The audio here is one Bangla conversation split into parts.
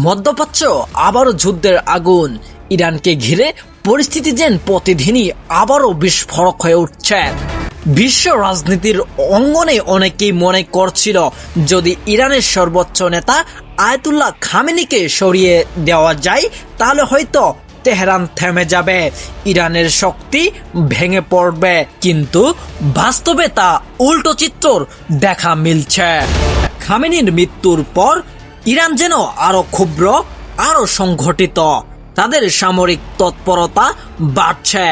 মধ্যপ্রাচ্য আবারও যুদ্ধের আগুন। ইরানকে ঘিরে পরিস্থিতি যেন প্রতিদিনই আবারও বিস্ফোরক হয়ে উঠছে। বিশ্ব রাজনীতির অঙ্গনে অনেকেই মনে করছিল যদি ইরানের সর্বোচ্চ নেতা আয়াতুল্লাহ খামেনিকে সরিয়ে দেওয়া যায় তাহলে হয়তো তেহরান থেমে যাবে, ইরানের শক্তি ভেঙে পড়বে। কিন্তু বাস্তবে তা উল্টো চিত্র দেখা মিলছে। খামেনির মৃত্যুর পর ইরান যেন আরো ক্ষুব্র, আরো সংগঠিত। তাদের সামরিক তৎপরতা বাড়ছে,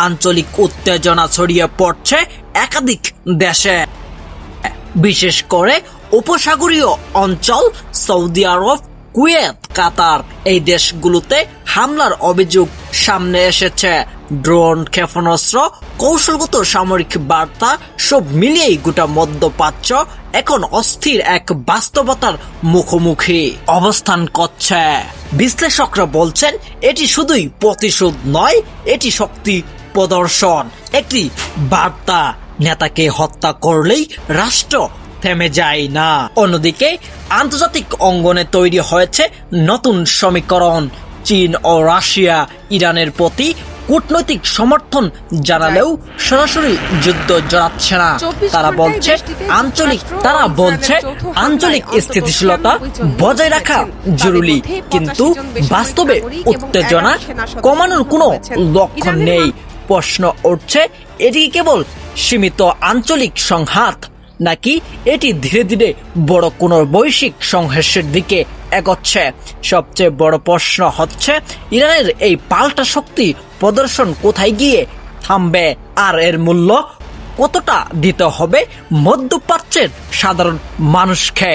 আঞ্চলিক উত্তেজনা ছড়িয়ে পড়ছে একাধিক দেশে, বিশেষ করে উপসাগরীয় অঞ্চল, সৌদি আরব, কুয়েত, কাতার এই দেশগুলোতে হামলার অভিযোগ সামনে এসেছে। ড্রোন, ক্ষেপণাস্ত্র, কৌশলগত সামরিক বার্তা সব মিলিয়েই গোটা মধ্যপ্রাচ্য এখন অস্থির এক বাস্তবতার মুখোমুখি অবস্থান করছে। বিশ্লেষকরা বলছেন এটি শুধুই প্রতিশোধ নয়, এটি শক্তি প্রদর্শন, একটি বার্তা। নেতাকে হত্যা করলেই রাষ্ট্র থেমে যায় না। অন্যদিকে আন্তর্জাতিক অঙ্গনে তৈরি হয়েছে নতুন সমীকরণ। চীন ও রাশিয়া ইরানের প্রতি কূটনৈতিক সমর্থন জানালেও সরাসরি যুদ্ধ জড়াচ্ছে না। তারা বলছে আঞ্চলিক স্থিতিশীলতা বজায় রাখা জরুরি, কিন্তু বাস্তবে উত্তেজনা কমানোর কোনো লক্ষণ নেই। প্রশ্ন উঠছে, এটি কেবল সীমিত আঞ্চলিক সংঘাত নাকি এটি ধীরে ধীরে বড় কোনো বৈশ্বিক সংঘর্ষের দিকে এগোচ্ছে? সবচেয়ে বড় প্রশ্ন হচ্ছে ইরানের এই পাল্টা শক্তি প্রদর্শন কোথায় গিয়ে থামবে, আর এর মূল্য কতটা দিতে হবে মধ্যপ্রাচ্যের সাধারণ মানুষকে।